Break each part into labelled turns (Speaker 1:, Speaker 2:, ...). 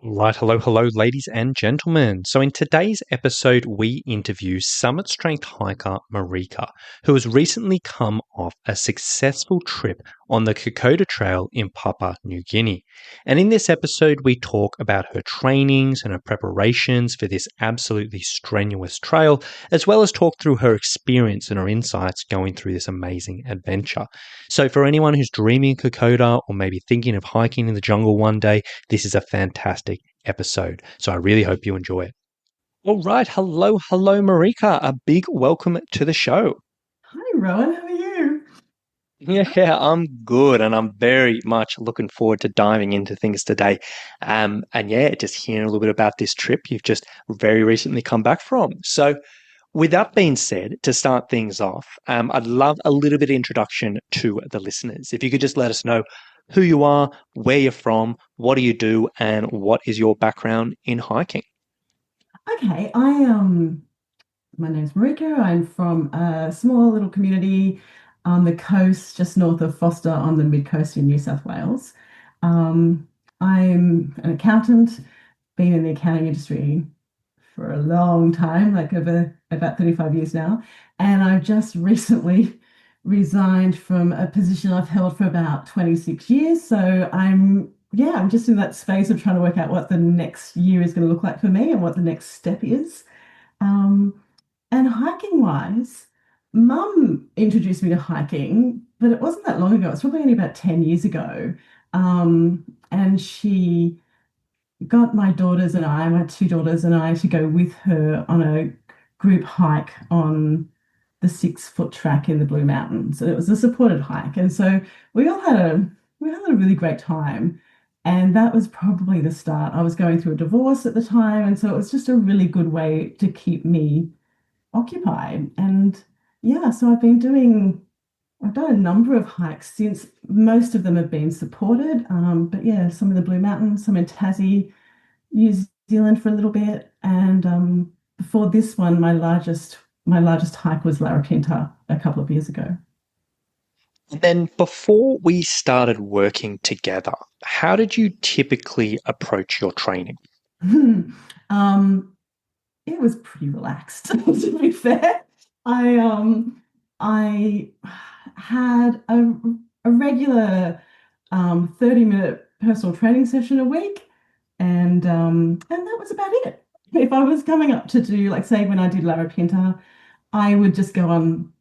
Speaker 1: Right, hello, ladies and gentlemen. So, in today's episode, we interview summit strength hiker Marika, who has recently come off a successful trip on the Kokoda Trail in Papua New Guinea. And in this episode, we talk about her trainings and her preparations for this absolutely strenuous trail, as well as talk through her experience and her insights going through this amazing adventure. So, for anyone who's dreaming Kokoda or maybe thinking of hiking in the jungle one day, this is a fantastic episode. So I really hope you enjoy it. All right. Hello, Marika. A big welcome to the show.
Speaker 2: Hi, Rowan. How are you?
Speaker 1: Yeah, I'm good, and I'm very much looking forward to diving into things today. And yeah, just hearing a little bit about this trip you've just very recently come back from. So, with that being said, to start things off, I'd love a little bit of introduction to the listeners. If you could just let us know who you are, where you're from, what do you do, and what is your background in hiking?
Speaker 2: Okay, my name's Marika. I'm from a small little community on the coast, just north of Foster on the mid coast in New South Wales. Um, I'm an accountant, been in the accounting industry for a long time, like over about 35 years now. And I've just recently resigned from a position I've held for about 26 years. So I'm just in that space of trying to work out what the next year is going to look like for me and what the next step is. Um, and hiking wise, Mum introduced me to hiking, but it wasn't that long ago. It's probably only about 10 years ago. And she got my two daughters and I, to go with her on a group hike on the 6 foot track in the Blue Mountains. And it was a supported hike. And so we all had a we had a really great time. And that was probably the start. I was going through a divorce at the time, and so it was just a really good way to keep me occupied. And yeah, so I've done a number of hikes since. Most of them have been supported. But yeah, some in the Blue Mountains, some in Tassie, New Zealand for a little bit, and before this one, my largest hike was Larapinta a couple of years ago.
Speaker 1: And then before we started working together, how did you typically approach your training?
Speaker 2: um, it was pretty relaxed, to be fair. I had a regular 30-minute personal training session a week, and that was about it. If I was coming up to do, like, say, when I did Larapinta, I would just go on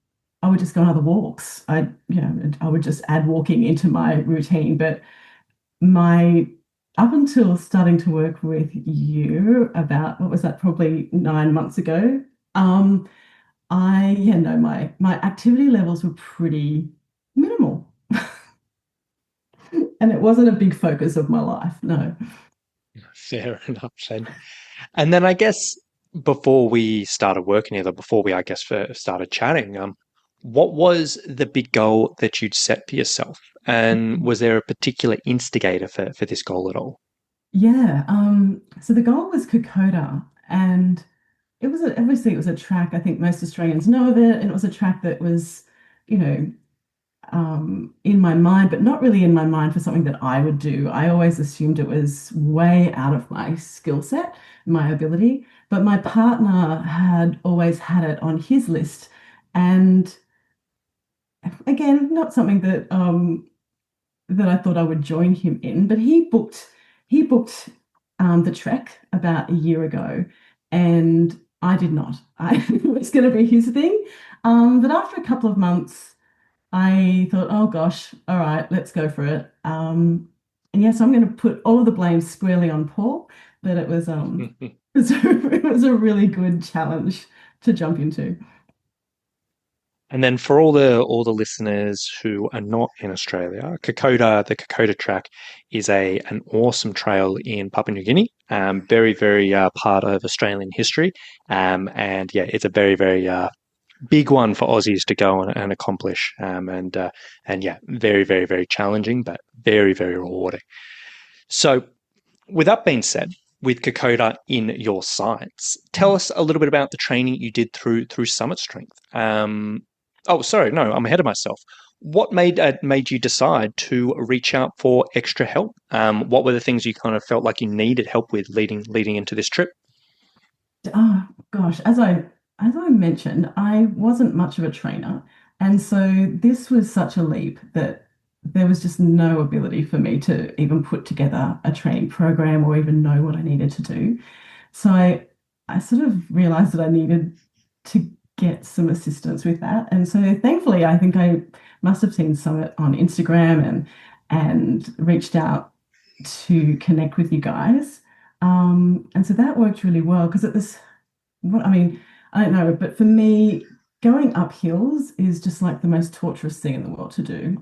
Speaker 2: I would just go on other walks. I would just add walking into my routine. But my up until starting to work with you about, what was that, probably 9 months ago, I yeah no my activity levels were pretty minimal, and it wasn't a big focus of my life. No.
Speaker 1: Fair enough, then. And then I guess before we started working together, before we, I guess, first started chatting, what was the big goal that you'd set for yourself? And was there a particular instigator for this goal at all?
Speaker 2: Yeah. So the goal was Kokoda, and obviously it was a track. I think most Australians know of it, and it was a track that was, you know, in my mind, but not really in my mind for something that I would do. I always assumed it was way out of my skill set, my ability. But my partner had always had it on his list, and again, not something that I thought I would join him in. But he booked the trek about a year ago, and I did not. It was going to be his thing. But after a couple of months, I thought, oh gosh, all right, let's go for it. And yes, I'm going to put all of the blame squarely on Paul, but it was it was a really good challenge to jump into.
Speaker 1: And then for all the listeners who are not in Australia, the Kokoda Track is a an awesome trail in Papua New Guinea. Very part of Australian history. And yeah, it's a very big one for Aussies to go and accomplish. And yeah, very challenging, but very rewarding. So with that being said, with Kokoda in your sights, tell us a little bit about the training you did through Summit Strength. Oh, sorry, no, I'm ahead of myself. What made you decide to reach out for extra help? What were the things you kind of felt like you needed help with leading into this trip?
Speaker 2: Oh gosh, as I mentioned, I wasn't much of a trainer, and so this was such a leap that there was just no ability for me to even put together a training program or even know what I needed to do. So I sort of realized that I needed to get some assistance with that. And so thankfully, I think I must have seen Summit on Instagram and reached out to connect with you guys. And so that worked really well because it was what I mean, I don't know, but for me, going up hills is just like the most torturous thing in the world to do.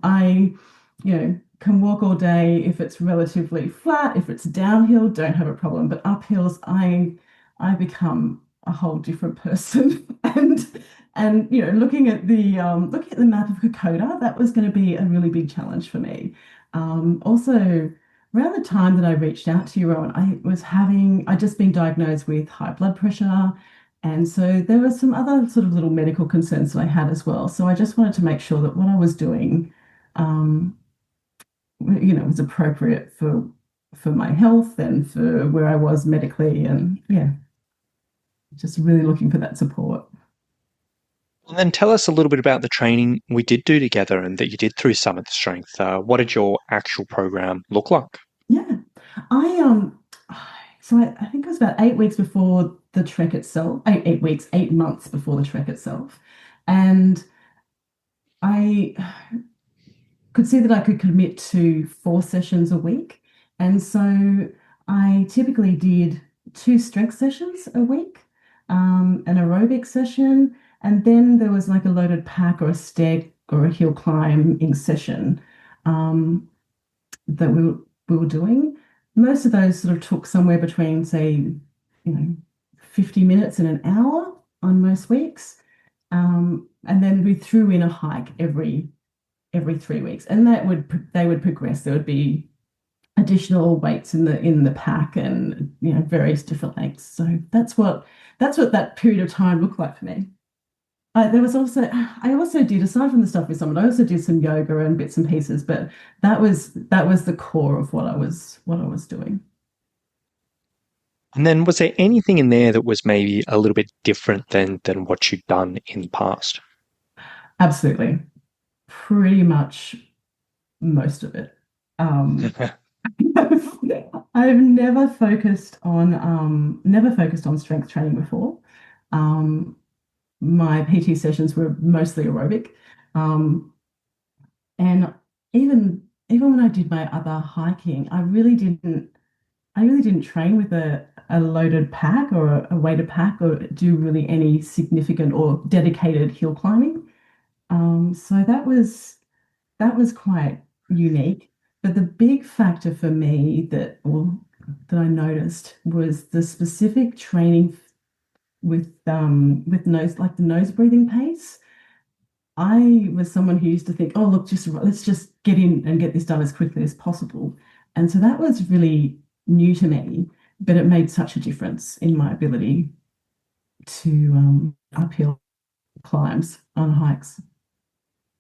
Speaker 2: Can walk all day if it's relatively flat. If it's downhill, don't have a problem. But up hills, I become a whole different person. And looking at the map of Kokoda, that was going to be a really big challenge for me. Also, around the time that I reached out to you, Rowan, I'd just been diagnosed with high blood pressure. And so there were some other sort of little medical concerns that I had as well. So I just wanted to make sure that what I was doing, um, was appropriate for my health and for where I was medically. And yeah, just really looking for that support.
Speaker 1: And then tell us a little bit about the training we did do together and that you did through Summit Strength. What did your actual program look like?
Speaker 2: Yeah. I so I think it was about 8 weeks before the trek itself, 8 weeks, 8 months before the trek itself. And I could see that I could commit to 4 sessions a week. And so I typically did 2 strength sessions a week, an aerobic session, and then there was like a loaded pack or a stair or a hill climbing session um, that we were doing. Most of those sort of took somewhere between, say, 50 minutes and an hour on most weeks. And then we threw in a hike every 3 weeks, and they would progress. There would be additional weights in the pack, and various different lengths. So that's what that period of time looked like for me. I also did, aside from the stuff with someone, I also did some yoga and bits and pieces, but that was the core of what I was doing.
Speaker 1: And then was there anything in there that was maybe a little bit different than what you'd done in the past?
Speaker 2: Absolutely, pretty much most of it. Um, I've never focused on strength training before. Um, my PT sessions were mostly aerobic. Um, and even when I did my other hiking, I really didn't train with a loaded pack or a weighted pack or do really any significant or dedicated hill climbing. So that was quite unique. But the big factor for me that I noticed was the specific training with nose, like the nose breathing pace. I was someone who used to think, oh look, just let's just get in and get this done as quickly as possible. And so that was really new to me, but it made such a difference in my ability to uphill climbs on hikes.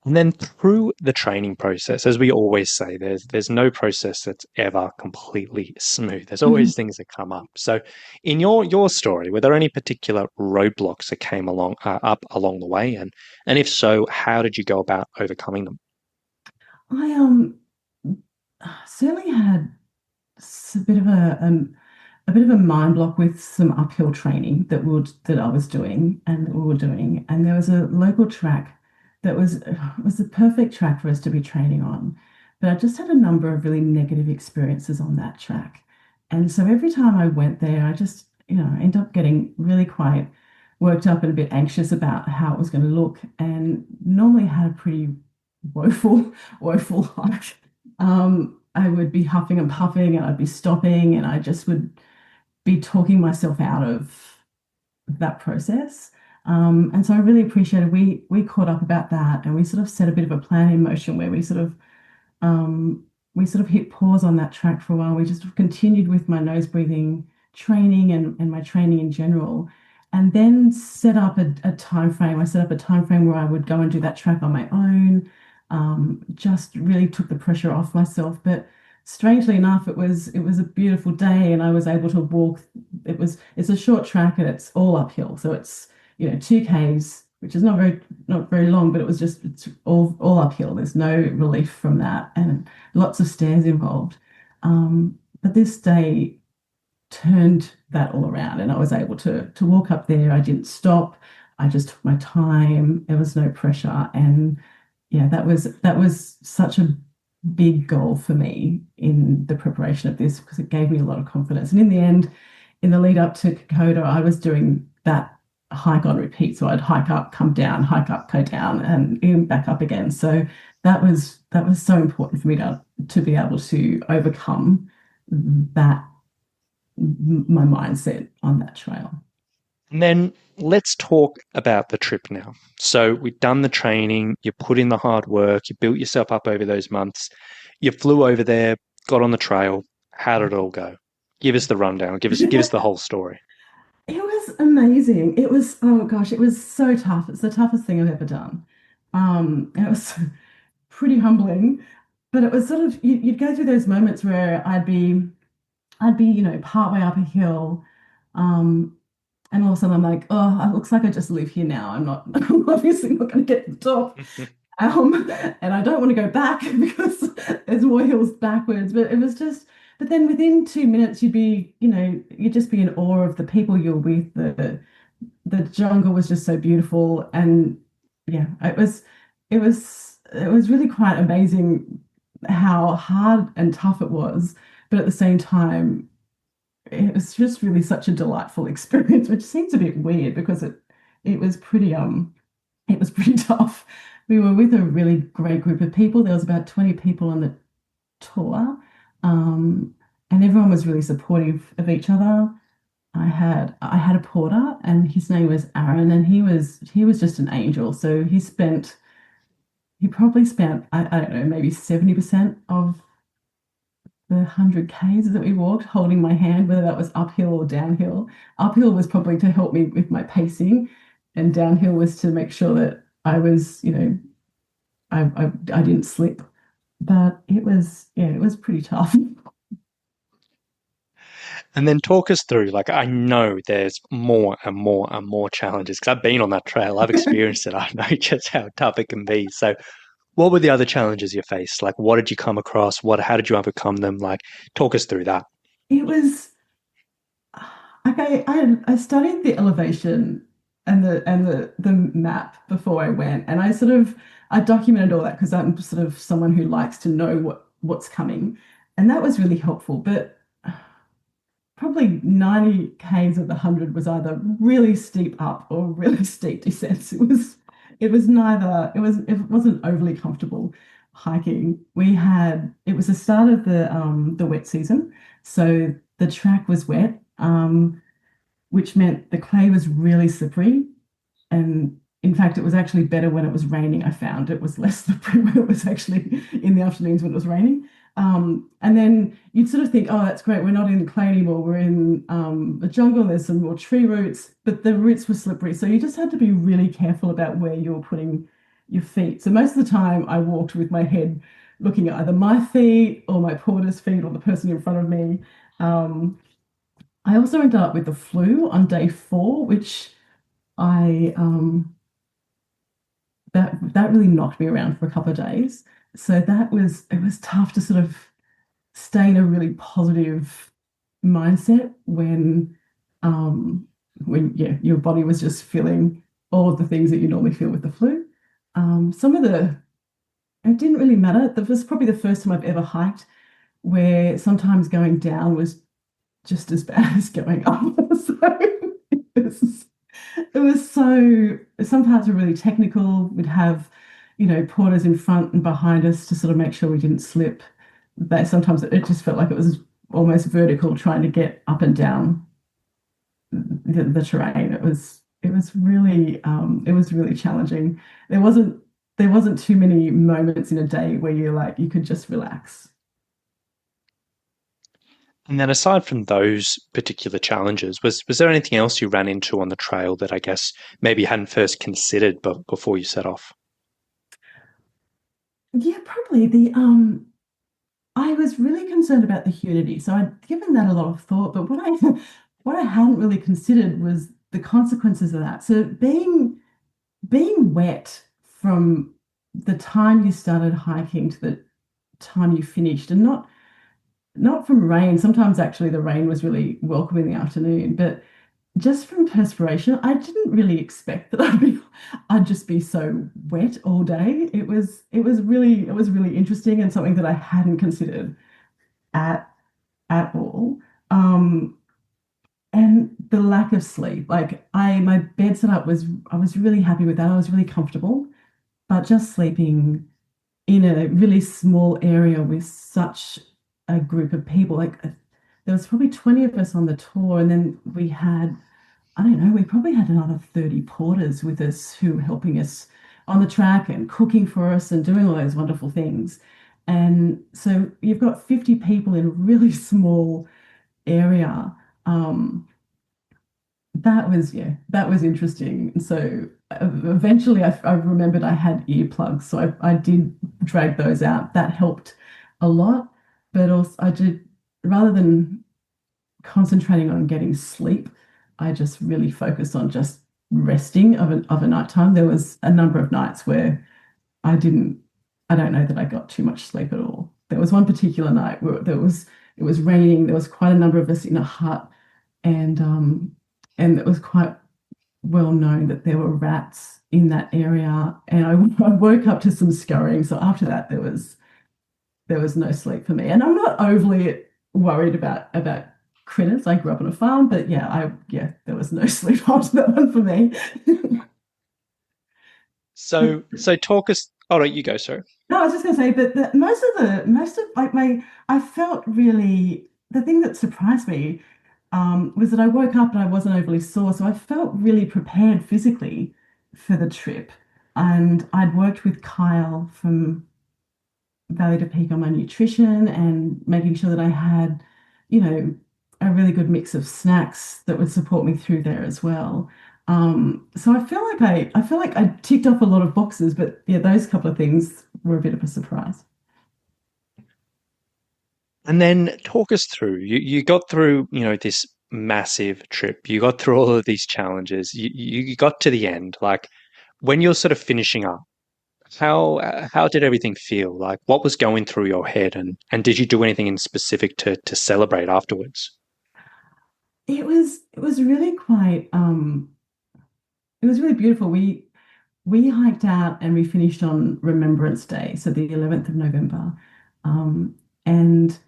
Speaker 1: And then through the training process, as we always say, there's no process that's ever completely smooth. There's always things that come up. So, in your story, were there any particular roadblocks that came up along the way, and if so, how did you go about overcoming them?
Speaker 2: I certainly had a bit of a mind block with some uphill training that I was doing and that we were doing. And there was a local track that was the perfect track for us to be training on. But I just had a number of really negative experiences on that track. And so every time I went there, I just, end up getting really quite worked up and a bit anxious about how it was going to look, and normally had a pretty woeful hike. I would be huffing and puffing and I'd be stopping, and I just would be talking myself out of that process. And so I really appreciated we caught up about that, and we sort of set a bit of a plan in motion where we sort of hit pause on that track for a while. We just continued with my nose breathing training and my training in general, and then set up a time frame. I set up a time frame where I would go and do that track on my own. just really took the pressure off myself. But strangely enough, it was a beautiful day, and I was able to walk. It's a short track and it's all uphill, so it's 2Ks, which is not very long, but it's all uphill. There's no relief from that, and lots of stairs involved. But this day turned that all around, and I was able to walk up there. I didn't stop. I just took my time. There was no pressure, and yeah, that was such a big goal for me in the preparation of this because it gave me a lot of confidence. And in the end, in the lead up to Kokoda, I was doing that hike on repeat. So I'd hike up, come down, hike up, go down, and even back up again. So that was so important for me to be able to overcome that my mindset on that trail.
Speaker 1: And then let's talk about the trip now. So we've done the training, you put in the hard work, you built yourself up over those months, you flew over there, got on the trail. How did it all go? Give us the rundown. Give us the whole story.
Speaker 2: It was amazing. It was, oh gosh, it was so tough. It's the toughest thing I've ever done. And it was pretty humbling, but it was sort of you'd go through those moments where I'd be, partway up a hill, um, and all of a sudden I'm like, oh, it looks like I just live here now. I'm obviously not going to get to the top. And I don't want to go back because there's more hills backwards. But it was just, but then within 2 minutes, you'd just be in awe of the people you're with. The jungle was just so beautiful, and yeah, it was really quite amazing how hard and tough it was, but at the same time, it was just really such a delightful experience, which seems a bit weird because it was pretty tough. We were with a really great group of people. There was about 20 people on the tour, and everyone was really supportive of each other. I had a porter, and his name was Aaron, and he was just an angel. So he probably spent I don't know, maybe 70% of the 100 Ks that we walked holding my hand, whether that was uphill or downhill. Uphill was probably to help me with my pacing, and downhill was to make sure that I was, I didn't slip. But it was pretty tough.
Speaker 1: And then talk us through, like, I know there's more and more and more challenges because I've been on that trail. I've experienced it. I know just how tough it can be. So what were the other challenges you faced? Like, what did you come across? How did you overcome them? Like, talk us through that.
Speaker 2: It was okay. I studied the elevation and the map before I went, and I documented all that because I'm sort of someone who likes to know what's coming, and that was really helpful. But probably 90 Ks of the 100 was either really steep up or really steep descents. It was neither. It wasn't overly comfortable hiking. It was the start of the wet season, so the track was wet, which meant the clay was really slippery. And in fact, it was actually better when it was raining. I found it was less slippery when it was actually in the afternoons when it was raining. And then you'd sort of think, oh, that's great. We're not in the clay anymore. We're in the jungle. There's some more tree roots, but the roots were slippery. So you just had to be really careful about where you were putting your feet. So most of the time I walked with my head looking at either my feet or my porter's feet or the person in front of me. Um, I also ended up with the flu on day 4, which I that really knocked me around for a couple of days. So it was tough to sort of stay in a really positive mindset when yeah, your body was just feeling all of the things that you normally feel with the flu. Some of the It didn't really matter. That was probably the first time I've ever hiked where sometimes going down was just as bad as going up. So it was so some parts were really technical. We'd have, porters in front and behind us to sort of make sure we didn't slip. But sometimes it just felt like it was almost vertical trying to get up and down the terrain. It was really challenging. There wasn't too many moments in a day where you could just relax.
Speaker 1: And then aside from those particular challenges, was there anything else you ran into on the trail that I guess maybe you hadn't first considered before you set off?
Speaker 2: Yeah, probably I was really concerned about the humidity, so I'd given that a lot of thought. But what I what I hadn't really considered was the consequences of that. So being wet from the time you started hiking to the time you finished, and not from rain. Sometimes actually the rain was really welcome in the afternoon, but just from perspiration, I didn't really expect that I'd just be so wet all day. It was really interesting and something that I hadn't considered at at all. Um, and the lack of sleep, like my bed setup was, I was really happy with that. I was really comfortable, but just sleeping in a really small area with such a group of people, like there was probably 20 of us on the tour, and then we had, I don't know, we probably had another 30 porters with us who were helping us on the track and cooking for us and doing all those wonderful things. And so you've got 50 people in a really small area. Um, that was interesting. And so eventually I remembered I had earplugs, so I did drag those out. That helped a lot. But also I did, rather than concentrating on getting sleep, I just really focused on just resting of a nighttime. There was a number of nights where I didn't, I don't know that I got too much sleep at all. There was one particular night where it was raining. There was quite a number of us in a hut, and and it was quite well known that there were rats in that area. And I woke up to some scurrying. So after that, there was no sleep for me. And I'm not overly worried about critters. I grew up on a farm, but yeah, there was no sleep after that one for me.
Speaker 1: So talk us. Oh, no, you go, sir.
Speaker 2: No, I was just going to say, but most of like my, I felt really, the thing that surprised me was that I woke up and I wasn't overly sore, so I felt really prepared physically for the trip. And I'd worked with Kyle from Valley to Peak on my nutrition and making sure that I had, you know, a really good mix of snacks that would support me through there as well. So I feel like I ticked off a lot of boxes, but yeah, those couple of things were a bit of a surprise.
Speaker 1: And then talk us through. You got through, this massive trip. You got through all of these challenges. You got to the end. Like when you're sort of finishing up, how did everything feel? Like what was going through your head, and did you do anything in specific to celebrate afterwards?
Speaker 2: It was really quite it was really beautiful. We hiked out and we finished on Remembrance Day, so the 11th of November. And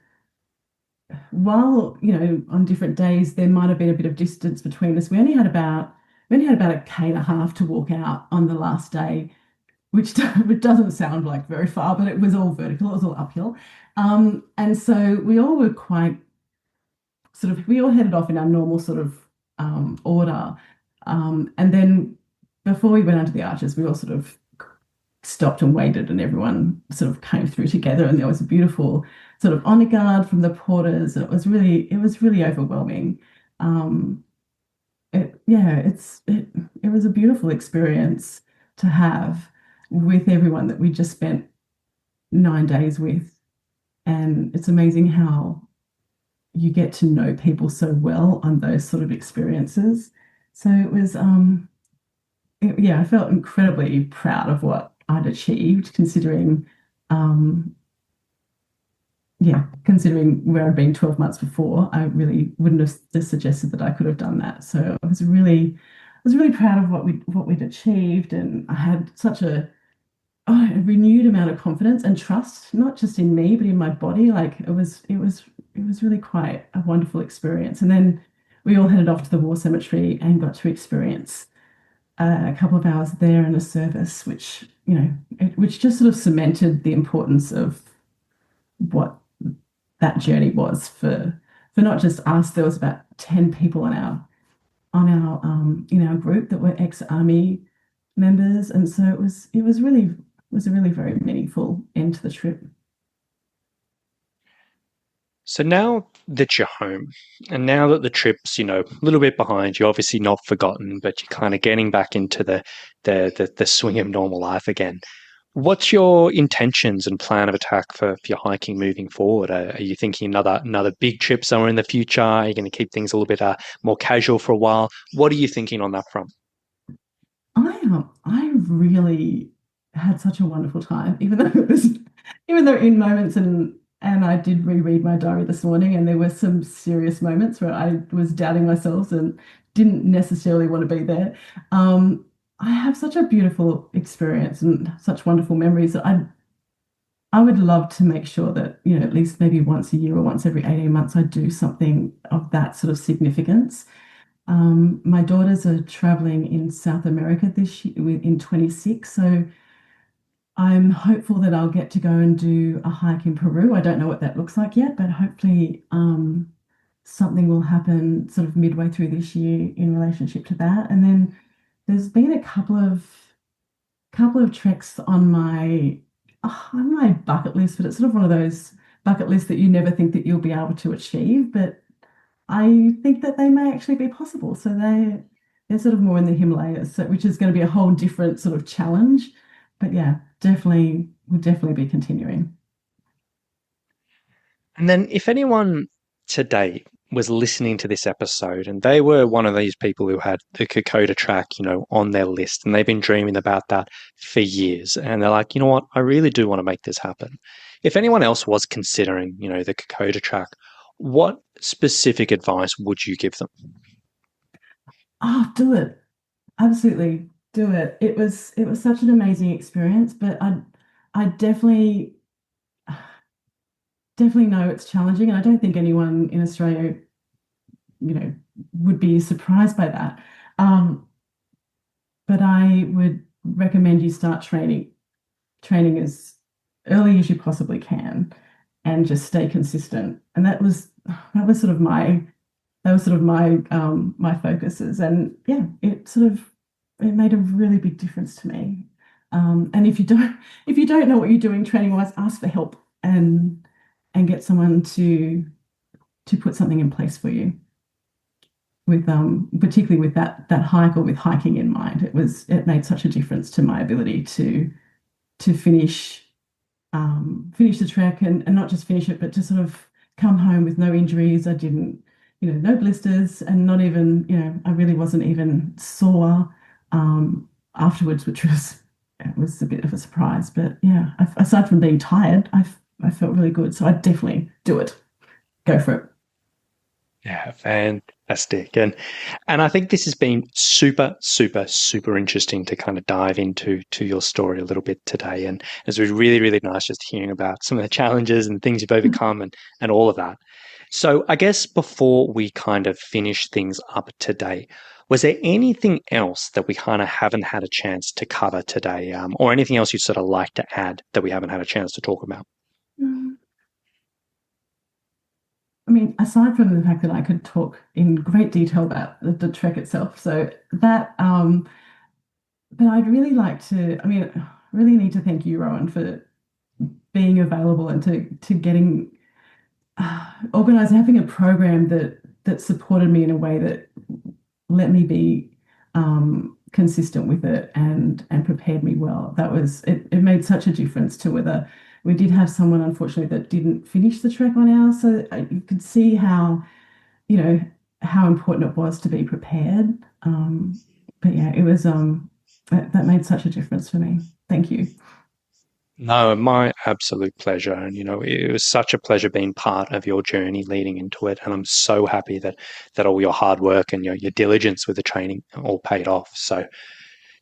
Speaker 2: while, on different days there might have been a bit of distance between us, we only had about a K and a half to walk out on the last day, which it doesn't sound like very far, but it was all vertical, it was all uphill. And so we all were quite we all headed off in our normal sort of order. And then before we went onto the arches, we all sort of stopped and waited, and everyone sort of came through together. And there was a beautiful sort of honor guard from the porters. And it was really overwhelming. Um, it was a beautiful experience to have with everyone that we just spent 9 days with. And it's amazing how you get to know people so well on those sort of experiences. So it was, yeah, I felt incredibly proud of what I'd achieved, um, considering where I'd been 12 months before. I really wouldn't have suggested that I could have done that. So I was really proud of what we'd achieved, and I had such a renewed amount of confidence and trust, not just in me, but in my body. Like it was really quite a wonderful experience. And then we all headed off to the war cemetery and got to experience a couple of hours there in a service, which, which just sort of cemented the importance of what that journey was for not just us. There was about 10 people on our in our group that were ex-army members, and so it was a really very meaningful end to the trip.
Speaker 1: So now that you're home, and now that the trip's, a little bit behind you, obviously not forgotten, but you're kind of getting back into the swing of normal life again. What's your intentions and plan of attack for your hiking moving forward? Are you thinking another big trip somewhere in the future? Are you going to keep things a little bit more casual for a while? What are you thinking on that front?
Speaker 2: I really had such a wonderful time, even though in moments and I did reread my diary this morning, and there were some serious moments where I was doubting myself and didn't necessarily want to be there. Um, I have such a beautiful experience and such wonderful memories that I would love to make sure that, at least maybe once a year or once every 18 months, I do something of that sort of significance. My daughters are traveling in South America this year in 26, so I'm hopeful that I'll get to go and do a hike in Peru. I don't know what that looks like yet, but hopefully something will happen sort of midway through this year in relationship to that. And then there's been a couple of treks on my bucket list, but it's sort of one of those bucket lists that you never think that you'll be able to achieve, but I think that they may actually be possible. So they're sort of more in the Himalayas, which is going to be a whole different sort of challenge. But yeah, definitely will definitely be continuing.
Speaker 1: And then, if anyone today was listening to this episode and they were one of these people who had the Kokoda Track, on their list, and they've been dreaming about that for years, and they're like, you know what, I really do want to make this happen. If anyone else was considering, the Kokoda Track, what specific advice would you give them?
Speaker 2: Oh, do it. Absolutely do it. It was such an amazing experience, but I definitely know it's challenging, and I don't think anyone in Australia, you know, would be surprised by that. Um, but I would recommend you start training as early as you possibly can, and just stay consistent. And that was sort of my focuses, and yeah, it made a really big difference to me. And if you don't know what you're doing training wise, ask for help and get someone to put something in place for you with particularly with that hike or with hiking in mind. It made such a difference to my ability to finish the trek, and not just finish it, but to sort of come home with no injuries. I didn't, no blisters, and not even, I really wasn't even sore afterwards, which was it was a bit of a surprise. But yeah, aside from being tired, I felt really good. So I'd definitely do it. Go for it.
Speaker 1: Yeah, fantastic. And I think this has been super, super, super interesting to kind of dive into your story a little bit today. And it's really, really nice just hearing about some of the challenges and things you've overcome and all of that. So I guess before we kind of finish things up today, was there anything else that we kind of haven't had a chance to cover today, or anything else you'd sort of like to add that we haven't had a chance to talk about?
Speaker 2: Mm. I mean, aside from the fact that I could talk in great detail about the trek itself, so that, but I'd really like to, I mean, really need to thank you, Rowan, for being available and to getting organized, having a program that supported me in a way that let me be consistent with it and prepared me well. It made such a difference to whether we did have someone, unfortunately, that didn't finish the trek on ours. So you could see you know, how important it was to be prepared. But yeah, it was that made such a difference for me. Thank you.
Speaker 1: No, my absolute pleasure. And, it was such a pleasure being part of your journey leading into it. And I'm so happy that all your hard work and your diligence with the training all paid off.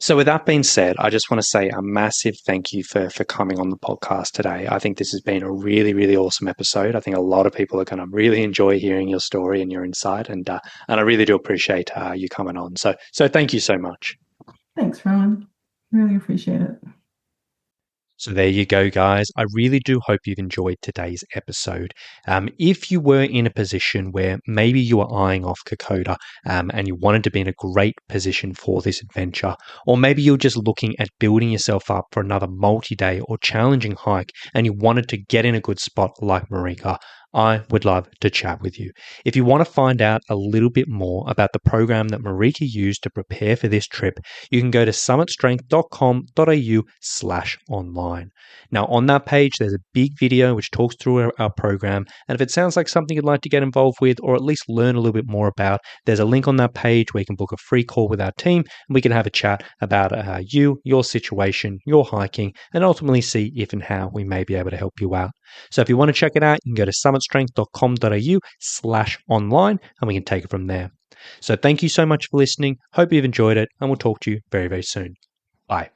Speaker 1: So with that being said, I just want to say a massive thank you for coming on the podcast today. I think this has been a really, really awesome episode. I think a lot of people are going to really enjoy hearing your story and your insight. And I really do appreciate you coming on. So thank you so much.
Speaker 2: Thanks, Rowan. Really appreciate it.
Speaker 1: So there you go, guys. I really do hope you've enjoyed today's episode. If you were in a position where maybe you were eyeing off Kokoda and you wanted to be in a great position for this adventure, or maybe you're just looking at building yourself up for another multi-day or challenging hike and you wanted to get in a good spot like Marika, I would love to chat with you. If you want to find out a little bit more about the program that Marika used to prepare for this trip, you can go to summitstrength.com.au/online. Now, on that page, there's a big video which talks through our program. And if it sounds like something you'd like to get involved with or at least learn a little bit more about, there's a link on that page where you can book a free call with our team and we can have a chat about you, your situation, your hiking, and ultimately see if and how we may be able to help you out. So if you want to check it out, you can go to summitstrength.com.au/online and we can take it from there. So thank you so much for listening. Hope you've enjoyed it and we'll talk to you very, very soon. Bye.